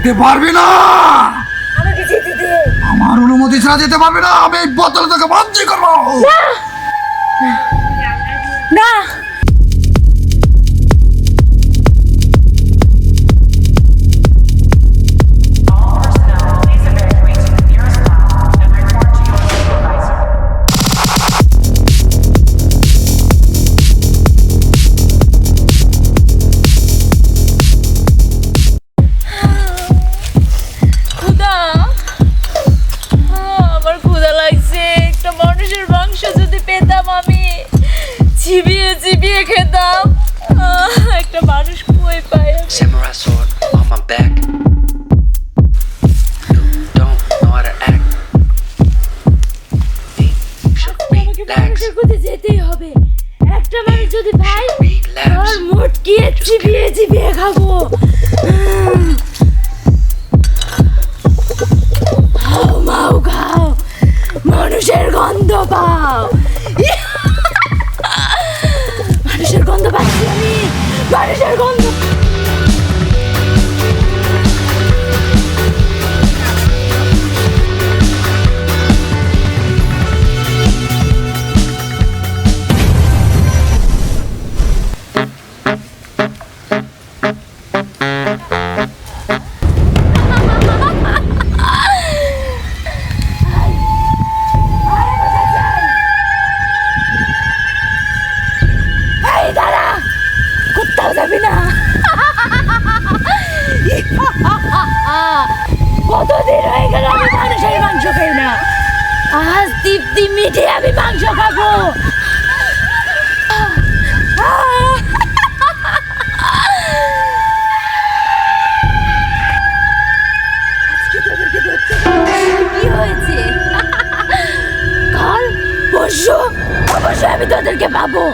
যেতে পারবি না। আমাকে যেতে দে। আমার অনুমতি ছাড়া যেতে পারবি না। আমি এই বোতলে তোকে বন্দি করবো। না চিবিয়ে চিবিয়ে খেতাম, একটা মানুষ কই পায়। Samurai sword on my back. You don't know how to act. You should relax. মানুষের কাছে যেতেই হবে। একটা মানুষ যদি ভাই Relax. আর মুটকিয়ে চিবিয়ে চিবিয়ে খাবো। খাও মাও খাও, মানুষের গন্ধ পাও। মানুষের গন্ধ পাচ্ছি আমি, মানুষের গন্ধ। কতদিন হয়ে গেল আমি মানুষের মাংস খাই না, আজ তৃপ্তি মিটে আমি মাংস খাবো। আজকে তোদেরকে ধরতে কি হয়েছে? কাল পরশু অবশ্যই আমি তোদেরকে পাবো,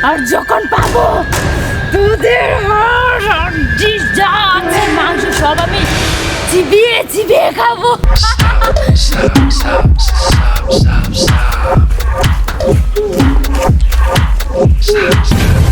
আর যখন পাবো তোদের যা আছে মাংস সব আমি চিবিয়ে চিবিয়ে খাবো। Stop, stop, stop, stop, stop. Stop, stop.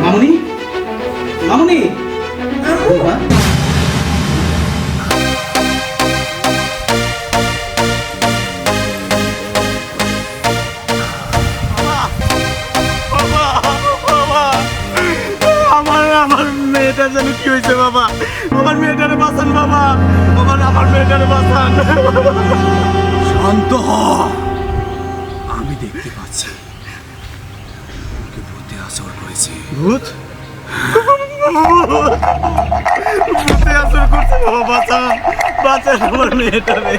মামুনি, মামুনি, আমার মেয়েটার যেন কি হয়েছে বাবা, আমার মেয়েটারে বাঁচান বাবা, আমার মেয়েটারে বাঁচান। শান্ত হ, আমি দেখতে পাচ্ছি ওকে ভূতে আসর করেছে। ভূত ভূতে আসর করছে বাবা, বাঁচান বাঁচান আমার মেয়েটারে।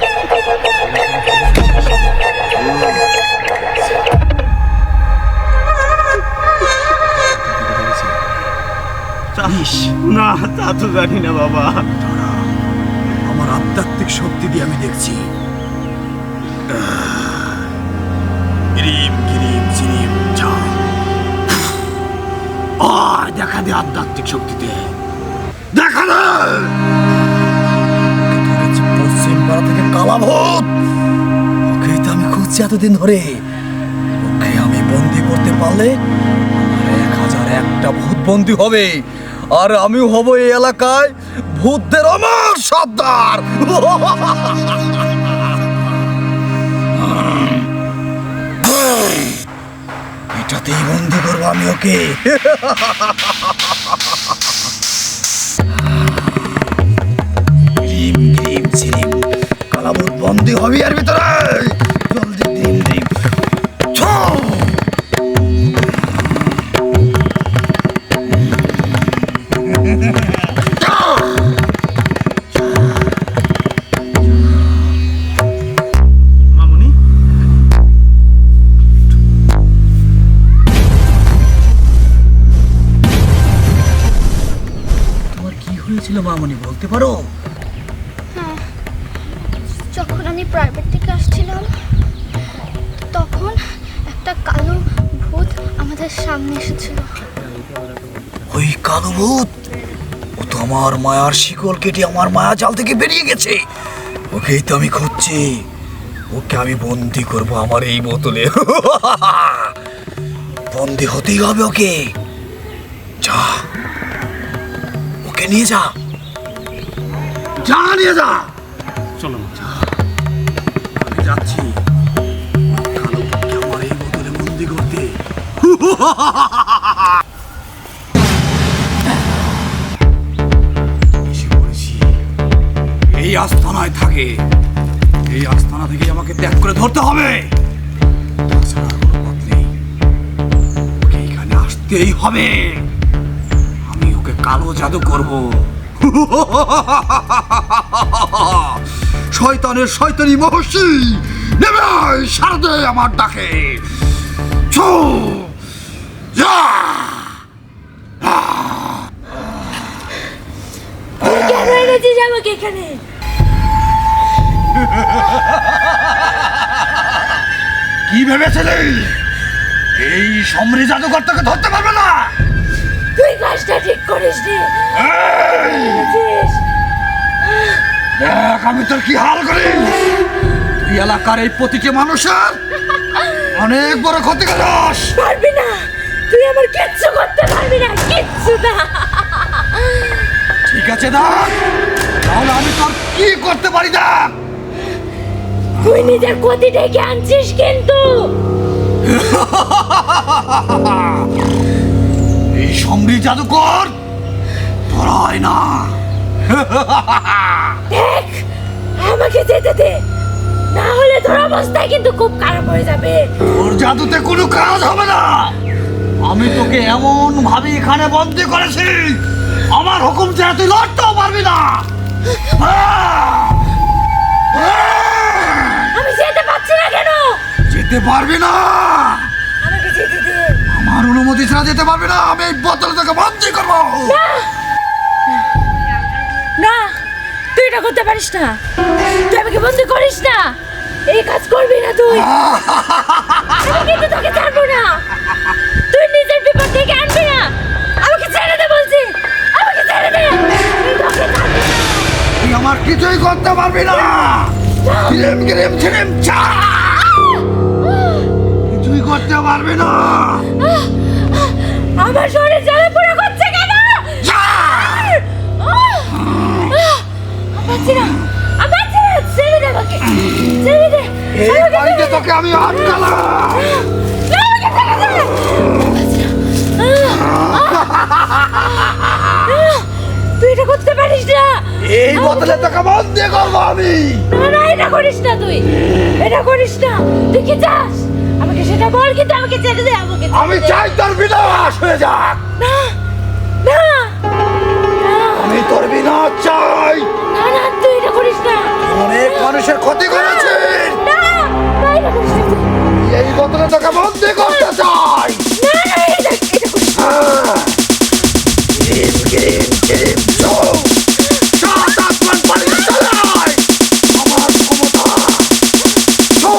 না তা তো জানি না বাবা। আমার আধ্যাত্মিক শক্তি দিয়ে আমি দেখছি। গিরিম গিরিম জিরিম ঝা। আর দেখা দে আধ্যাত্মিক শক্তিতে, দেখা দে। পশ্চিম পাড়া থেকে কালা ভূত, ওকে তো আমি খুঁজছি এতদিন ধরে। ওকে আমি বন্দি করতে পারলে আমার 1001টা ভূত বন্দি হবে, আর আমি হব এই এলাকায় ভূতদের আমার সর্দার। এটাতেই বন্দি করবো আমি ওকে। গ্রিম গ্রিম ঝিরিম, কালাভূত বন্দি হবি এর ভিতরে। জলদি গ্রিম গ্রিম ছৌ। মামুনি, তোমার কি হয়েছিল মামনি, বলতে পারো? যখন আমি প্রাইভেট থেকে আসছিলাম তখন একটা কালো ভূত আমাদের সামনে এসেছিল। ওই কালো ভূত, ও তো আমার মায়ার শিকল কেটে আমার মায়া জাল থেকে বেরিয়ে গেছে। ওকেই তো আমি খুঁজছি। ওকে আমি বন্দি করব আমার এই বোতলে। বন্দি হতেই হবে ওকে। যা, ওকে নিয়ে যা, যা নিয়ে যা। চলো আমি যাচ্ছি কালো ভূতকে আমার এই বোতলে বন্দি করতে। এসে পড়েছি। এই আস্তানায় থাকে। এই আস্তানা থেকে আমাকে ত্যাগ করে ধরতে হবে। তাছাড়া আর কোনো পথ নেই। ওকে এখানে আসতেই হবে। আমি ওকে কালো জাদু করব। শয়তানের শয়তানি মহর্ষি নেমে আয়, সারা দে আমার ডাকে। ছু! যা! কেন এনেছিস আমাকে এখানে? কি ভেবেছিলি এই সমরি জাদুকরটাকে ধরতে পারবে না? তুই কাজটা ঠিক করিস নি। এনেছিস। দেখ আমি তোর কি হাল করি। তুই এলাকার এই প্রতিটি মানুষের অনেক বড় ক্ষতি করিস। পারবি না, তুই আমার কিচ্ছু করতে পারবি না, কিচ্ছু না। ঠিক আছে দেখ, তাহলে আমি তোর কি করতে পারি দেখ। তুই নিজের ক্ষতি ডেকে আনছিস কিন্তু। এই সমরি জাদুকর ধরায় না। দেখ, আমাকে যেতে দে, না হলে তোর অবস্থায় কিন্তু খুব খারাপ হয়ে যাবে। তোর জাদুতে কোনো কাজ হবে না। আমি তোকে এমন ভাবে এখানে বন্দি করেছি, আমার হুকুম ছাড়া তুই লড়তেও পারবি না। আমি যেতে পারছি না কেন? যেতে পারবি না। আমাকে যেতে দে। আমার অনুমতি ছাড়া যেতে পারবি না। আমি এই বোতলে তোকে বন্দি করবো। না, তুই এটা করতে পারিস না। তুই আমাকে বন্দি করিস না। এই কাজ করবি না তুই। আমি কিন্তু তোকে ছাড়বো না। তুই নিজের বিপদ থেকে আনবি না। আমাকে ছেড়ে দে বলছি। আমাকে ছেড়ে দে। আমি তোকে ছাড়বো না। তুই আমার কিছুই করতে পারবি না। কিরেম কিরেম ছিরেম ছা। কিছুই করতে পারবি না। আমার শরীর জ্বালা পোড়া করছে কেন? যা। পাচ্ছি না, আমি পাচ্ছি না। ছেড়ে দে আমাকে, ছেড়ে দে। এই আমাকে বাড়িতে ছেড়ে দে। তোকে আমি আটকালাম। না, আমাকে ছেড়ে দে। পাচ্ছি না। তুই এটা করতে পারিস না। এই বোতলে তোকে বন্দি করবো আমি। না না, এটা করিস না তুই। এটা করিস না। তুই কি চাস? আমাকে সেটা বল, কিন্তু আমাকে ছেড়ে দে। আমাকে ছেড়ে আমি দে। চাই তোর বিনাশ হয়ে যাক। না না আমি তোর বিনাশ চাই। না না, তুই এটা করিস না। অনেক মানুষের ক্ষতি করেছিস। না না, এটা করিস না তুই। এই বোতলে তোকে বন্দি করতে চাই। না না, এটা করিস না। হ্যাঁ। কিরিম কিরিম কিরিম চো। সাত আসমান পানির তলায় আমার ক্ষমতা। চো।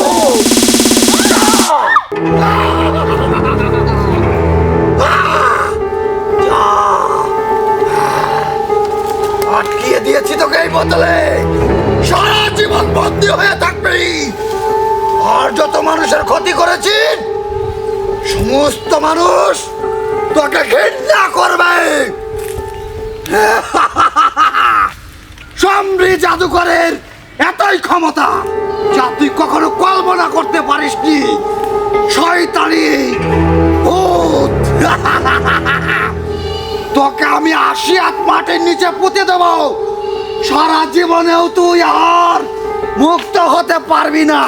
যা। যা। আটকিয়ে দিয়েছি তোকে এই বোতলে। সারা জীবন বন্দী হয়ে থাকবি। আর যত মানুষের ক্ষতি করেছিস, সমস্ত মানুষ তোকে ঘৃণা করবে। সমরি জাদুকরের এতই ক্ষমতা যা তুই কখনো কল্পনা করতে পারিসনি। শয়তানি ভূত। তোকে আমি ৮০ হাত মাটির নিচে পুঁতে দেব। সারা জীবনেও তুই আর মুক্ত হতে পারবি না।